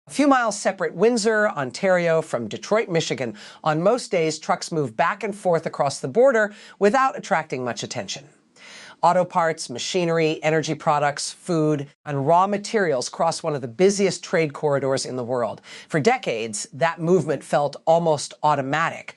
A few miles separate Windsor, Ontario from Detroit, Michigan, on most days trucks move back and forth across the border without attracting much attention. Auto parts, machinery, energy products, food, and raw materials cross one of the busiest trade corridors in the world. For decades, that movement felt almost automatic.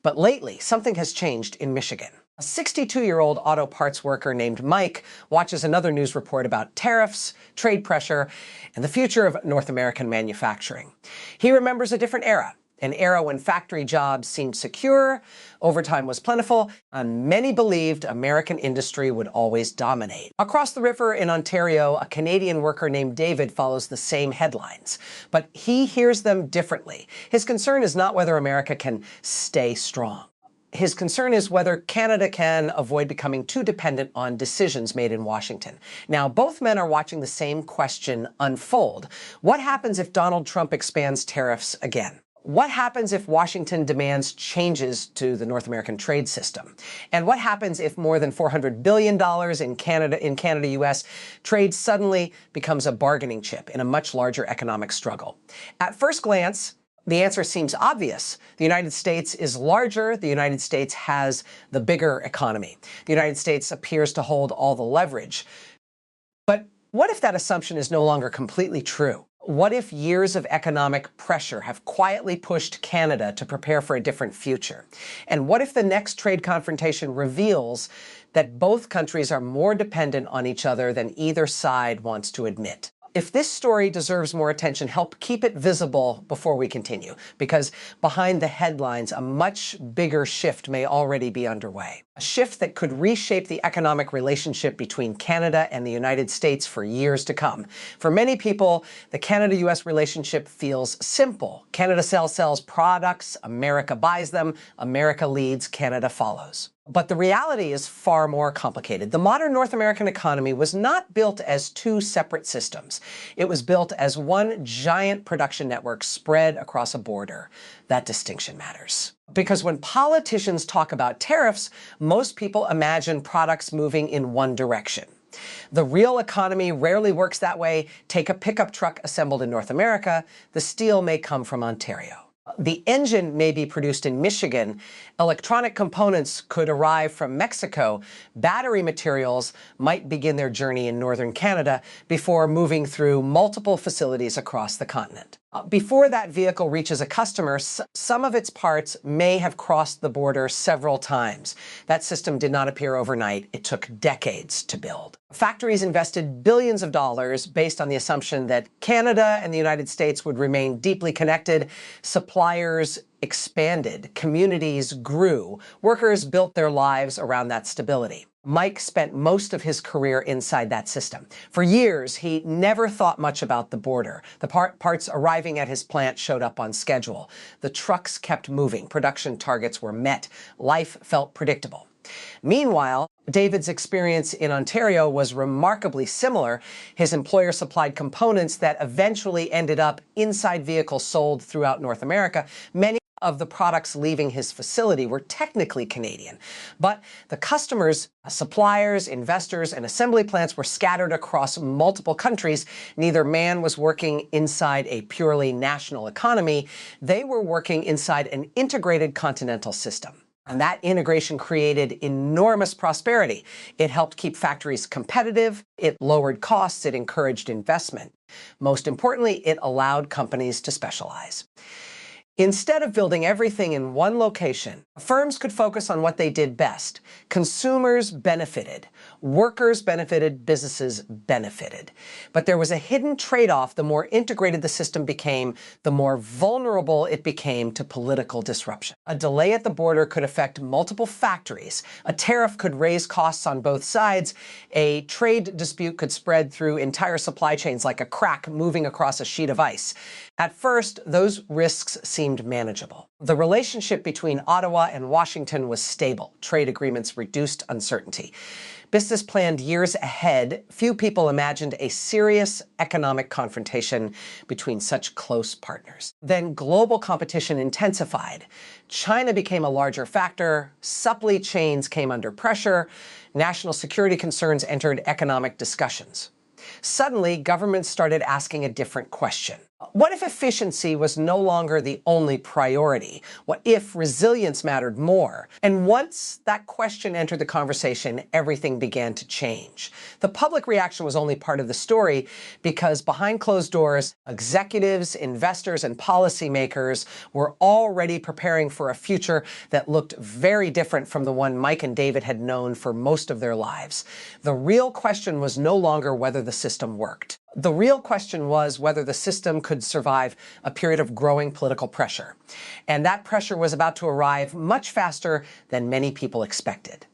But lately, something has changed in Michigan. A 62-year-old auto parts worker named Mike watches another news report about tariffs, trade pressure, and the future of North American manufacturing. He remembers a different era, an era when factory jobs seemed secure, overtime was plentiful, and many believed American industry would always dominate. Across the river in Ontario, a Canadian worker named David follows the same headlines, but he hears them differently. His concern is not whether America can stay strong. His concern is whether Canada can avoid becoming too dependent on decisions made in Washington. Now, both men are watching the same question unfold. What happens if Donald Trump expands tariffs again? What happens if Washington demands changes to the North American trade system? And what happens if more than $400 billion in Canada-U.S. trade suddenly becomes a bargaining chip in a much larger economic struggle? At first glance, the answer seems obvious. The United States is larger. The United States has the bigger economy. The United States appears to hold all the leverage. But what if that assumption is no longer completely true? What if years of economic pressure have quietly pushed Canada to prepare for a different future? And what if the next trade confrontation reveals that both countries are more dependent on each other than either side wants to admit? If this story deserves more attention, help keep it visible before we continue, because behind the headlines, a much bigger shift may already be underway. A shift that could reshape the economic relationship between Canada and the United States for years to come. For many people, the Canada-U.S. relationship feels simple. Canada sells products, America buys them, America leads, Canada follows. But the reality is far more complicated. The modern North American economy was not built as two separate systems. It was built as one giant production network spread across a border. That distinction matters. Because when politicians talk about tariffs, most people imagine products moving in one direction. The real economy rarely works that way. Take a pickup truck assembled in North America. The steel may come from Ontario. The engine may be produced in Michigan. Electronic components could arrive from Mexico. Battery materials might begin their journey in northern Canada before moving through multiple facilities across the continent. Before that vehicle reaches a customer, some of its parts may have crossed the border several times. That system did not appear overnight. It took decades to build. Factories invested billions of dollars based on the assumption that Canada and the United States would remain deeply connected. Suppliers expanded, communities grew, workers built their lives around that stability. Mike spent most of his career inside that system. For years, he never thought much about the border. The parts arriving at his plant showed up on schedule. The trucks kept moving. Production targets were met. Life felt predictable. Meanwhile, David's experience in Ontario was remarkably similar. His employer supplied components that eventually ended up inside vehicles sold throughout North America. Many of the products leaving his facility were technically Canadian, but the customers, suppliers, investors, and assembly plants were scattered across multiple countries. Neither man was working inside a purely national economy. They were working inside an integrated continental system. And that integration created enormous prosperity. It helped keep factories competitive, it lowered costs, it encouraged investment. Most importantly, it allowed companies to specialize. Instead of building everything in one location, firms could focus on what they did best. Consumers benefited, workers benefited, businesses benefited. But there was a hidden trade-off. The more integrated the system became, the more vulnerable it became to political disruption. A delay at the border could affect multiple factories. A tariff could raise costs on both sides. A trade dispute could spread through entire supply chains like a crack moving across a sheet of ice. At first, those risks seemed manageable. The relationship between Ottawa and Washington was stable. Trade agreements reduced uncertainty. Business planned years ahead. Few people imagined a serious economic confrontation between such close partners. Then global competition intensified. China became a larger factor. Supply chains came under pressure. National security concerns entered economic discussions. Suddenly, governments started asking a different question. What if efficiency was no longer the only priority? What if resilience mattered more? And once that question entered the conversation, everything began to change. The public reaction was only part of the story because behind closed doors, executives, investors, and policymakers were already preparing for a future that looked very different from the one Mike and David had known for most of their lives. The real question was no longer whether the system worked. The real question was whether the system could survive a period of growing political pressure. And that pressure was about to arrive much faster than many people expected.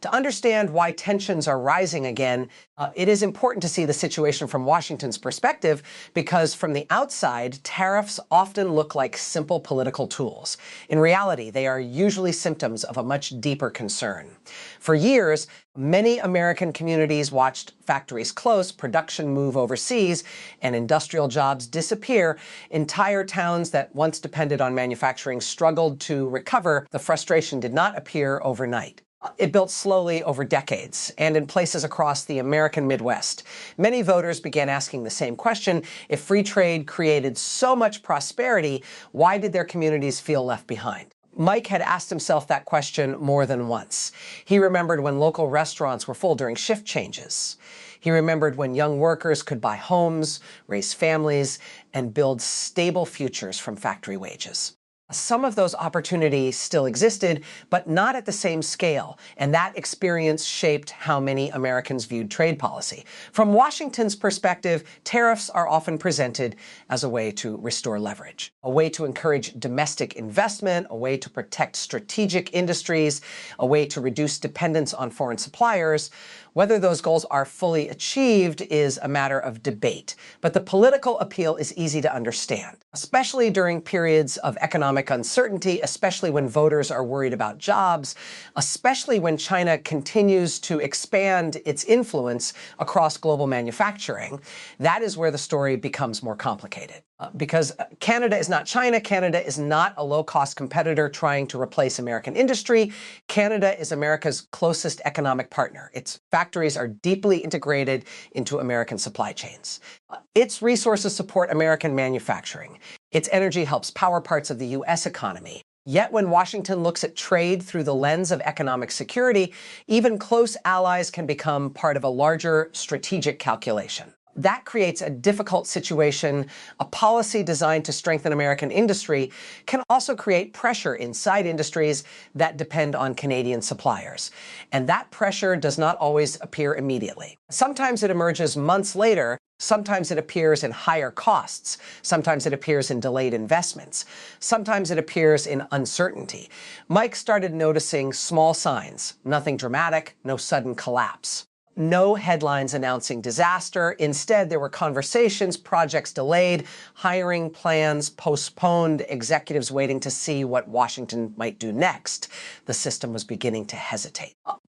To understand why tensions are rising again, it is important to see the situation from Washington's perspective, because from the outside, tariffs often look like simple political tools. In reality, they are usually symptoms of a much deeper concern. For years, many American communities watched factories close, production move overseas, and industrial jobs disappear. Entire towns that once depended on manufacturing struggled to recover. The frustration did not appear overnight. It built slowly over decades, and in places across the American Midwest. Many voters began asking the same question: if free trade created so much prosperity, why did their communities feel left behind? Mike had asked himself that question more than once. He remembered when local restaurants were full during shift changes. He remembered when young workers could buy homes, raise families, and build stable futures from factory wages. Some of those opportunities still existed, but not at the same scale, and that experience shaped how many Americans viewed trade policy. From Washington's perspective, tariffs are often presented as a way to restore leverage, a way to encourage domestic investment, a way to protect strategic industries, a way to reduce dependence on foreign suppliers. Whether those goals are fully achieved is a matter of debate, but the political appeal is easy to understand, especially during periods of economic uncertainty, especially when voters are worried about jobs, especially when China continues to expand its influence across global manufacturing. That is where the story becomes more complicated. Because Canada is not China. Canada is not a low-cost competitor trying to replace American industry. Canada is America's closest economic partner. Its factories are deeply integrated into American supply chains. Its resources support American manufacturing. Its energy helps power parts of the U.S. economy. Yet when Washington looks at trade through the lens of economic security, even close allies can become part of a larger strategic calculation. That creates a difficult situation. A policy designed to strengthen American industry can also create pressure inside industries that depend on Canadian suppliers. And that pressure does not always appear immediately. Sometimes it emerges months later. Sometimes it appears in higher costs. Sometimes it appears in delayed investments. Sometimes it appears in uncertainty. Mike started noticing small signs: nothing dramatic, no sudden collapse. No headlines announcing disaster. Instead, there were conversations, projects delayed, hiring plans postponed, executives waiting to see what Washington might do next. The system was beginning to hesitate.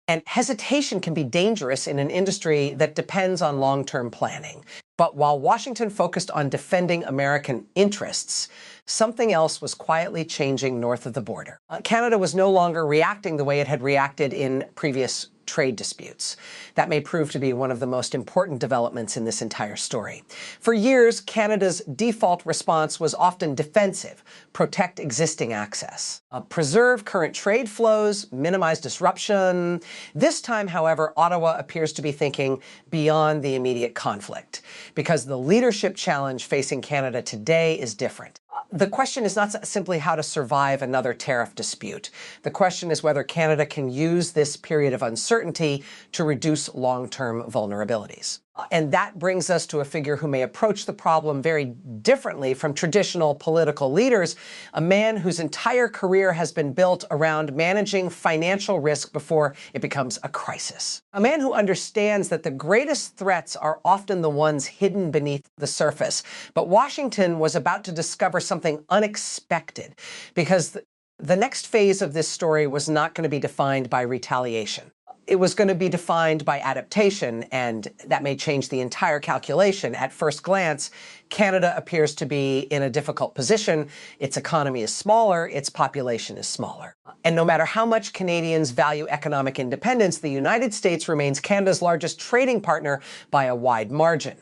And hesitation can be dangerous in an industry that depends on long-term planning. But while Washington focused on defending American interests, something else was quietly changing north of the border. Canada was no longer reacting the way it had reacted in previous trade disputes. That may prove to be one of the most important developments in this entire story. For years, Canada's default response was often defensive: protect existing access, preserve current trade flows, minimize disruption. This time, however, Ottawa appears to be thinking beyond the immediate conflict, because the leadership challenge facing Canada today is different. The question is not simply how to survive another tariff dispute. The question is whether Canada can use this period of uncertainty to reduce long-term vulnerabilities. And that brings us to a figure who may approach the problem very differently from traditional political leaders, a man whose entire career has been built around managing financial risk before it becomes a crisis. A man who understands that the greatest threats are often the ones hidden beneath the surface. But Washington was about to discover something unexpected, because the next phase of this story was not going to be defined by retaliation. It was going to be defined by adaptation, and that may change the entire calculation. At first glance, Canada appears to be in a difficult position. Its economy is smaller, its population is smaller. And no matter how much Canadians value economic independence, the United States remains Canada's largest trading partner by a wide margin.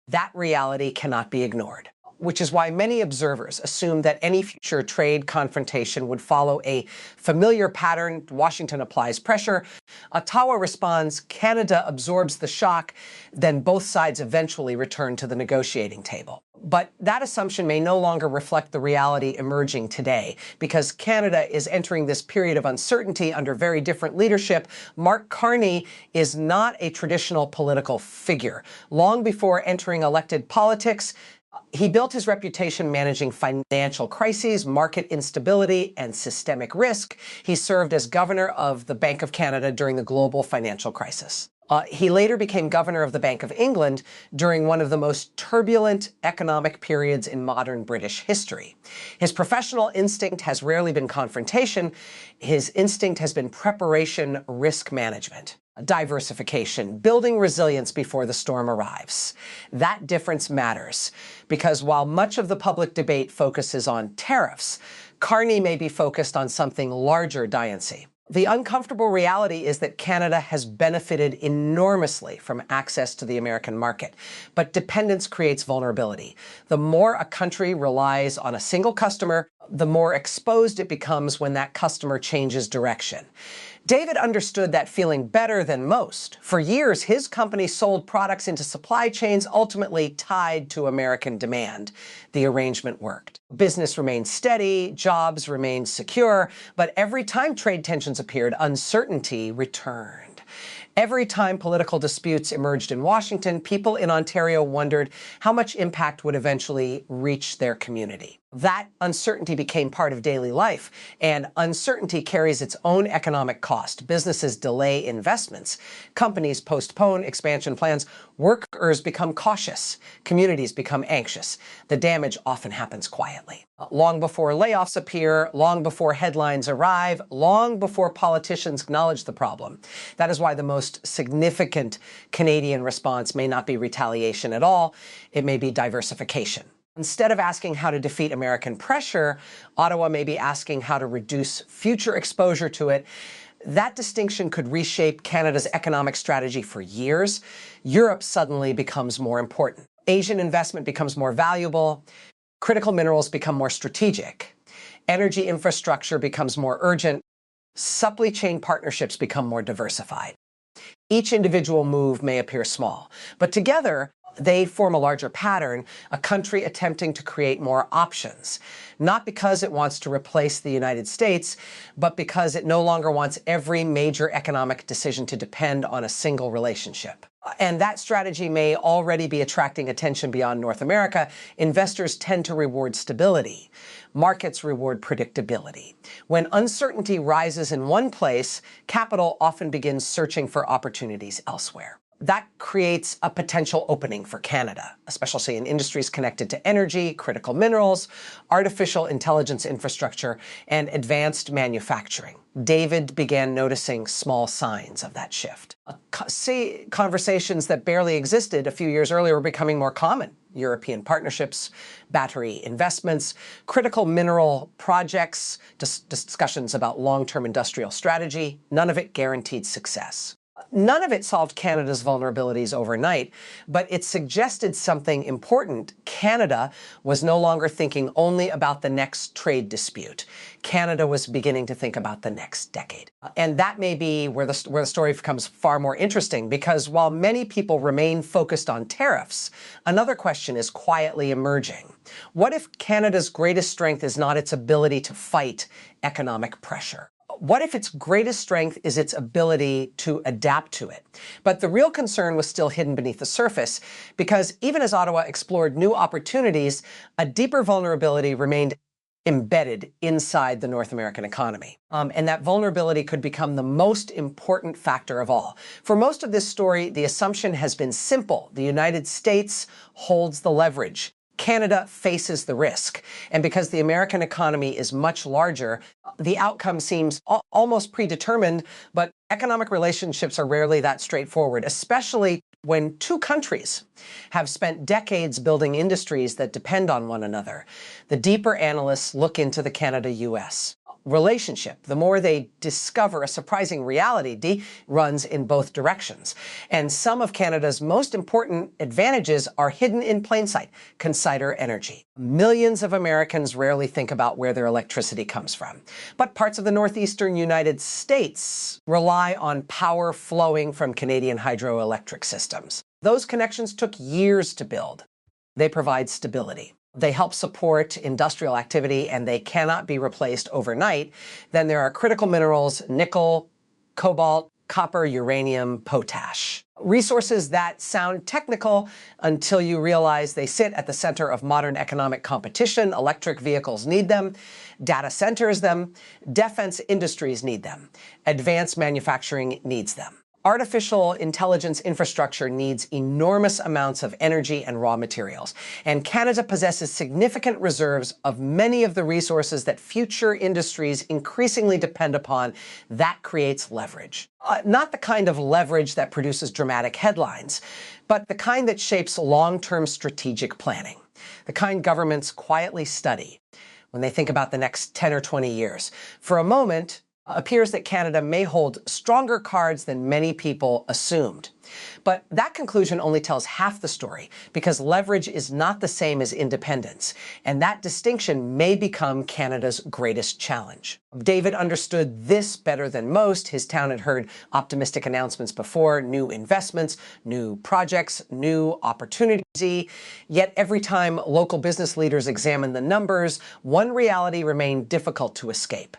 That reality cannot be ignored. which is why many observers assume that any future trade confrontation would follow a familiar pattern. Washington applies pressure, Ottawa responds, Canada absorbs the shock, then both sides eventually return to the negotiating table. But that assumption may no longer reflect the reality emerging today, because Canada is entering this period of uncertainty under very different leadership. Mark Carney is not a traditional political figure. Long before entering elected politics, he built his reputation managing financial crises, market instability, and systemic risk. He served as governor of the Bank of Canada during the global financial crisis. He later became governor of the Bank of England during one of the most turbulent economic periods in modern British history. His professional instinct has rarely been confrontation. His instinct has been preparation, risk management, diversification, building resilience before the storm arrives. That difference matters, because while much of the public debate focuses on tariffs, Carney may be focused on something larger, Diancy. The uncomfortable reality is that Canada has benefited enormously from access to the American market, but dependence creates vulnerability. The more a country relies on a single customer, the more exposed it becomes when that customer changes direction. David understood that feeling better than most. For years, his company sold products into supply chains ultimately tied to American demand. The arrangement worked. Business remained steady, jobs remained secure, but every time trade tensions appeared, uncertainty returned. Every time political disputes emerged in Washington, people in Ontario wondered how much impact would eventually reach their community. That uncertainty became part of daily life, and uncertainty carries its own economic cost. Businesses delay investments, companies postpone expansion plans, workers become cautious, communities become anxious. The damage often happens quietly. Long before layoffs appear, long before headlines arrive, long before politicians acknowledge the problem. That is why the most significant Canadian response may not be retaliation at all, it may be diversification. Instead of asking how to defeat American pressure, Ottawa may be asking how to reduce future exposure to it. That distinction could reshape Canada's economic strategy for years. Europe suddenly becomes more important. Asian investment becomes more valuable. Critical minerals become more strategic. Energy infrastructure becomes more urgent. Supply chain partnerships become more diversified. Each individual move may appear small, but together, they form a larger pattern, a country attempting to create more options, not because it wants to replace the United States, but because it no longer wants every major economic decision to depend on a single relationship. And that strategy may already be attracting attention beyond North America. Investors tend to reward stability. Markets reward predictability. When uncertainty rises in one place, capital often begins searching for opportunities elsewhere. That creates a potential opening for Canada, especially in industries connected to energy, critical minerals, artificial intelligence infrastructure, and advanced manufacturing. David began noticing small signs of that shift. Conversations that barely existed a few years earlier were becoming more common. European partnerships, battery investments, critical mineral projects, discussions about long-term industrial strategy. None of it guaranteed success. None of it solved Canada's vulnerabilities overnight, but it suggested something important. Canada was no longer thinking only about the next trade dispute. Canada was beginning to think about the next decade. And that may be where the story becomes far more interesting, because while many people remain focused on tariffs, another question is quietly emerging. What if Canada's greatest strength is not its ability to fight economic pressure? What if its greatest strength is its ability to adapt to it? But the real concern was still hidden beneath the surface, because even as Ottawa explored new opportunities, a deeper vulnerability remained embedded inside the North American economy. And that vulnerability could become the most important factor of all. For most of this story, the assumption has been simple. The United States holds the leverage. Canada faces the risk. And because the American economy is much larger, the outcome seems almost predetermined, but economic relationships are rarely that straightforward, especially when two countries have spent decades building industries that depend on one another. The deeper analysts look into the Canada-U.S. relationship. The more they discover a surprising reality runs in both directions. And some of Canada's most important advantages are hidden in plain sight. Consider energy. Millions of Americans rarely think about where their electricity comes from. But parts of the northeastern United States rely on power flowing from Canadian hydroelectric systems. Those connections took years to build. They provide stability. They help support industrial activity, and they cannot be replaced overnight. Then there are critical minerals: nickel, cobalt, copper, uranium, potash. Resources that sound technical until you realize they sit at the center of modern economic competition. Electric vehicles need them. Data centers them. Defense industries need them. Advanced manufacturing needs them. Artificial intelligence infrastructure needs enormous amounts of energy and raw materials, and Canada possesses significant reserves of many of the resources that future industries increasingly depend upon. That creates leverage. Not the kind of leverage that produces dramatic headlines, but the kind that shapes long-term strategic planning, the kind governments quietly study when they think about the next 10 or 20 years. For a moment, appears that Canada may hold stronger cards than many people assumed. But that conclusion only tells half the story, because leverage is not the same as independence, and that distinction may become Canada's greatest challenge. David understood this better than most. His town had heard optimistic announcements before: new investments, new projects, new opportunities. Yet every time local business leaders examined the numbers, one reality remained difficult to escape.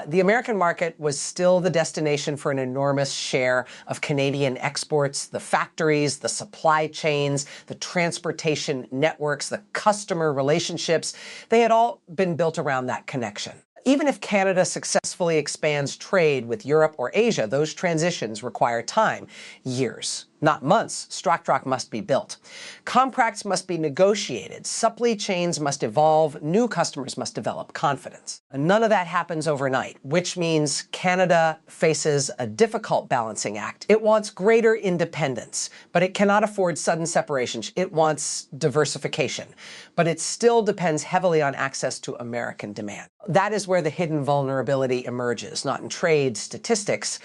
The American market was still the destination for an enormous share of Canadian exports. The factories, the supply chains, the transportation networks, the customer relationships, they had all been built around that connection. Even if Canada successfully expands trade with Europe or Asia, those transitions require time, years, not months. Strategic must be built. Contracts must be negotiated. Supply chains must evolve. New customers must develop confidence. And none of that happens overnight, which means Canada faces a difficult balancing act. It wants greater independence, but it cannot afford sudden separation. It wants diversification, but it still depends heavily on access to American demand. That is where the hidden vulnerability emerges, not in trade statistics,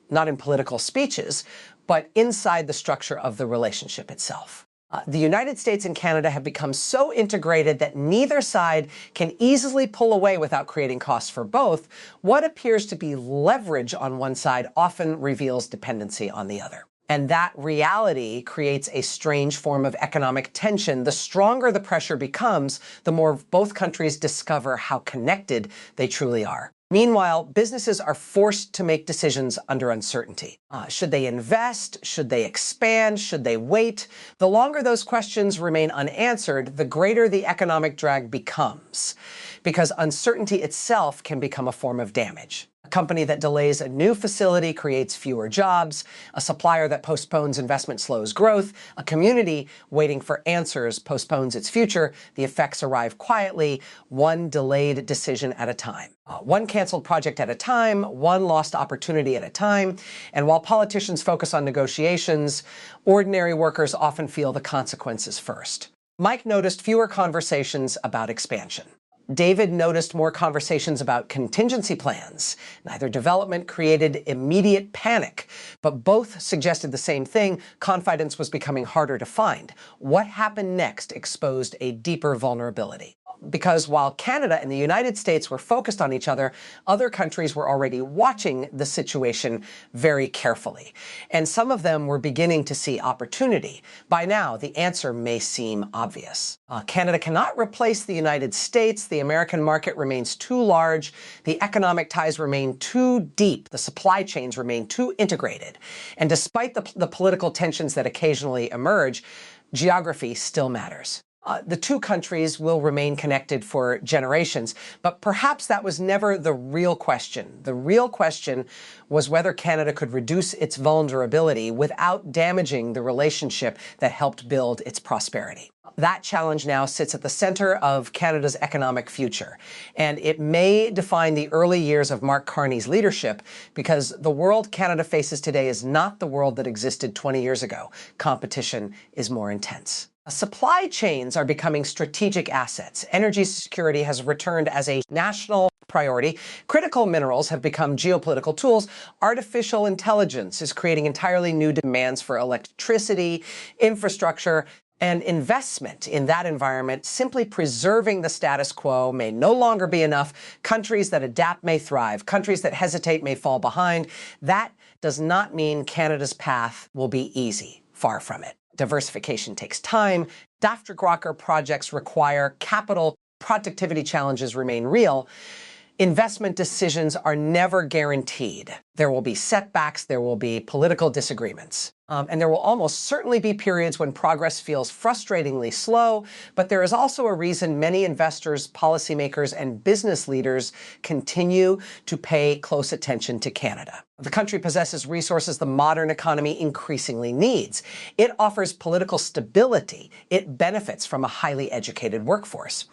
not in political speeches, but inside the structure of the relationship itself. The United States and Canada have become so integrated that neither side can easily pull away without creating costs for both. What appears to be leverage on one side often reveals dependency on the other. And that reality creates a strange form of economic tension. The stronger the pressure becomes, the more both countries discover how connected they truly are. Meanwhile, businesses are forced to make decisions under uncertainty. Should they invest? Should they expand? Should they wait? The longer those questions remain unanswered, the greater the economic drag becomes, because uncertainty itself can become a form of damage. A company that delays a new facility creates fewer jobs. A supplier that postpones investment slows growth. A community waiting for answers postpones its future. The effects arrive quietly, one delayed decision at a time. One canceled project at a time, one lost opportunity at a time. And while politicians focus on negotiations, ordinary workers often feel the consequences first. Mike noticed fewer conversations about expansion. David noticed more conversations about contingency plans. Neither development created immediate panic, but both suggested the same thing: confidence was becoming harder to find. What happened next exposed a deeper vulnerability. Because while Canada and the United States were focused on each other, other countries were already watching the situation very carefully. And some of them were beginning to see opportunity. By now, the answer may seem obvious. Canada cannot replace the United States. The American market remains too large. The economic ties remain too deep. The supply chains remain too integrated. And despite the political tensions that occasionally emerge, geography still matters. The two countries will remain connected for generations, but perhaps that was never the real question. The real question was whether Canada could reduce its vulnerability without damaging the relationship that helped build its prosperity. That challenge now sits at the center of Canada's economic future, and it may define the early years of Mark Carney's leadership, because the world Canada faces today is not the world that existed 20 years ago. Competition is more intense. Supply chains are becoming strategic assets. Energy security has returned as a national priority. Critical minerals have become geopolitical tools. Artificial intelligence is creating entirely new demands for electricity, infrastructure, and investment in that environment. Simply preserving the status quo may no longer be enough. Countries that adapt may thrive. Countries that hesitate may fall behind. That does not mean Canada's path will be easy. Far from it. Diversification takes time. Rocker projects require capital. Productivity challenges remain real. Investment decisions are never guaranteed. There will be setbacks, there will be political disagreements. And there will almost certainly be periods when progress feels frustratingly slow, but there is also a reason many investors, policymakers, and business leaders continue to pay close attention to Canada. The country possesses resources the modern economy increasingly needs. It offers political stability. It benefits from a highly educated workforce.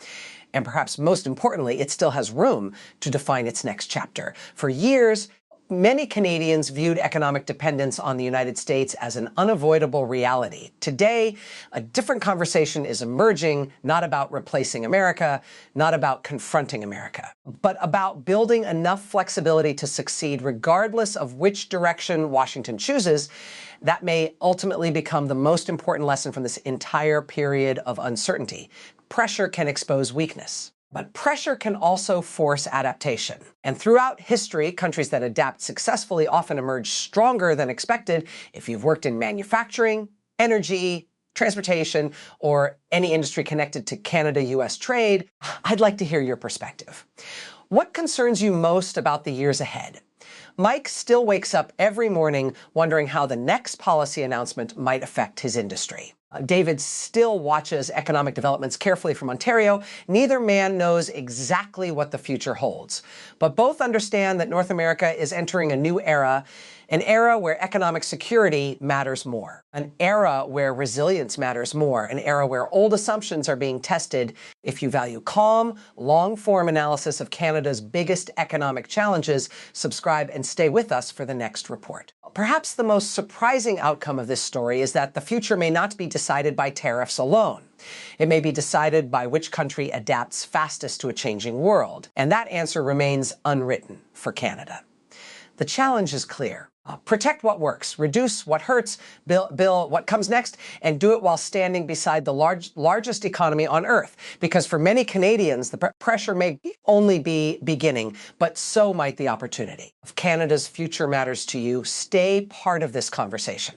And perhaps most importantly, it still has room to define its next chapter. For years, many Canadians viewed economic dependence on the United States as an unavoidable reality. Today, a different conversation is emerging, not about replacing America, not about confronting America, but about building enough flexibility to succeed regardless of which direction Washington chooses. That may ultimately become the most important lesson from this entire period of uncertainty. Pressure can expose weakness, but pressure can also force adaptation. And throughout history, countries that adapt successfully often emerge stronger than expected. If you've worked in manufacturing, energy, transportation, or any industry connected to Canada-U.S. trade, I'd like to hear your perspective. What concerns you most about the years ahead? Mike still wakes up every morning wondering how the next policy announcement might affect his industry. David still watches economic developments carefully from Ontario. Neither man knows exactly what the future holds, but both understand that North America is entering a new era, an era where economic security matters more, an era where resilience matters more, an era where old assumptions are being tested. If you value calm, long-form analysis of Canada's biggest economic challenges, subscribe and stay with us for the next report. Perhaps the most surprising outcome of this story is that the future may not be decided by tariffs alone. It may be decided by which country adapts fastest to a changing world, and that answer remains unwritten for Canada. The challenge is clear. Protect what works, reduce what hurts, build what comes next, and do it while standing beside the largest economy on Earth. Because for many Canadians, the pressure may only be beginning, but so might the opportunity. If Canada's future matters to you, stay part of this conversation.